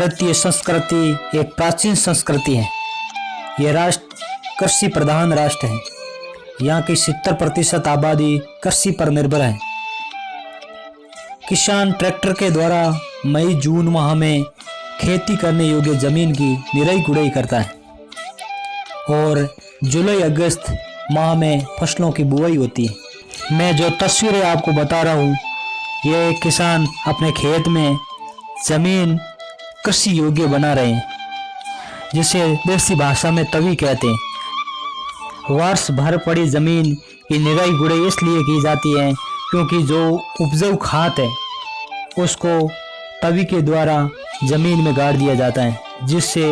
भारतीय संस्कृति एक प्राचीन संस्कृति है। यह राष्ट्र कृषि प्रधान राष्ट्र है। यहाँ की 70% आबादी कृषि पर निर्भर है। किसान ट्रैक्टर के द्वारा मई जून माह में खेती करने योग्य जमीन की निराई गुड़ाई करता है और जुलाई अगस्त माह में फसलों की बुआई होती है। मैं जो तस्वीरें आपको बता रहा हूँ, ये एक किसान अपने खेत में जमीन कृषि योग्य बना रहे हैं, जिसे देसी भाषा में तवी कहते हैं। वर्ष भर पड़ी जमीन की निराई गुड़ाई इसलिए की जाती है क्योंकि जो उपजाऊ खाद है उसको तवी के द्वारा जमीन में गाड़ दिया जाता है, जिससे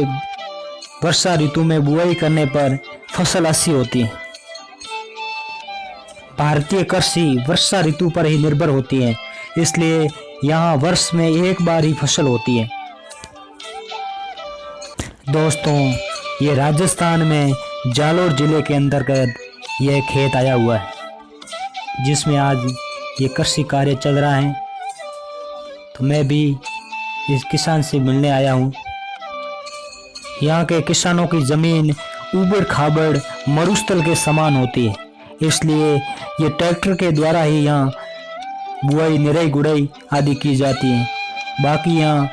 वर्षा ऋतु में बुआई करने पर फसल अच्छी होती है। भारतीय कृषि वर्षा ऋतु पर ही निर्भर होती है, इसलिए यहाँ वर्ष में एक बार ही फसल होती है। दोस्तों, ये राजस्थान में जालोर जिले के अंतर्गत यह खेत आया हुआ है, जिसमें आज ये कृषि कार्य चल रहा है। तो मैं भी इस किसान से मिलने आया हूँ। यहाँ के किसानों की ज़मीन ऊबड़ खाबड़ मरुस्थल के समान होती है, इसलिए ये ट्रैक्टर के द्वारा ही यहाँ बुआई, निराई गुड़ाई आदि की जाती है। बाकी यहाँ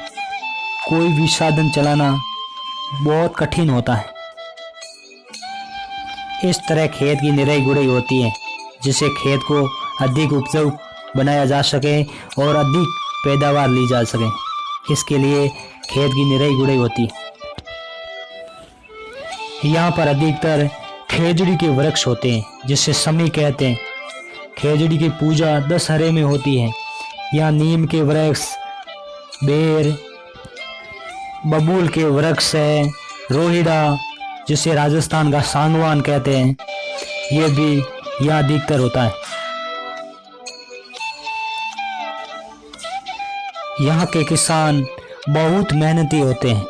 कोई भी साधन चलाना बहुत कठिन होता है। इस तरह खेत की निराई गुड़ाई होती है, जिससे खेत को अधिक उपजाऊ बनाया जा सके और अधिक पैदावार ली जा सके। इसके लिए खेत की निराई गुड़ाई होती है। यहाँ पर अधिकतर खेजड़ी के वृक्ष होते हैं, जिसे समी कहते हैं। खेजड़ी की पूजा दशहरे में होती है। यहाँ नीम के वृक्ष, बेर, बबूल के वृक्ष है, रोहिड़ा जिसे राजस्थान का सांगवान कहते हैं, ये भी यहाँ अधिकतर होता है। यहाँ के किसान बहुत मेहनती होते हैं।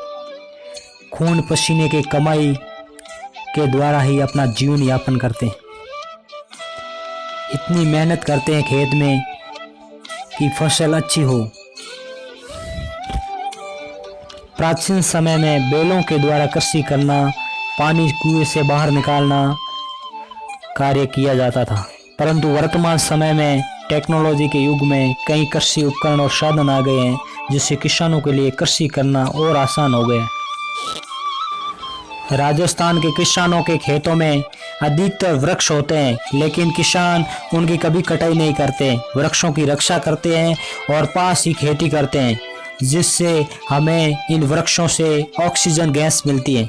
खून पसीने की कमाई के द्वारा ही अपना जीवन यापन करते हैं। इतनी मेहनत करते हैं खेत में कि फसल अच्छी हो। प्राचीन समय में बैलों के द्वारा कृषि करना, पानी कुएं से बाहर निकालना कार्य किया जाता था, परंतु वर्तमान समय में टेक्नोलॉजी के युग में कई कृषि उपकरण और साधन आ गए हैं, जिससे किसानों के लिए कृषि करना और आसान हो गया। राजस्थान के किसानों के खेतों में अधिकतर वृक्ष होते हैं, लेकिन किसान उनकी कभी कटाई नहीं करते, वृक्षों की रक्षा करते हैं और पास ही खेती करते हैं, जिससे हमें इन वृक्षों से ऑक्सीजन गैस मिलती है।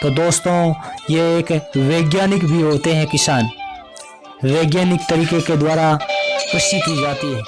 तो दोस्तों, ये एक वैज्ञानिक भी होते हैं किसान। वैज्ञानिक तरीके के द्वारा कृषि की जाती है।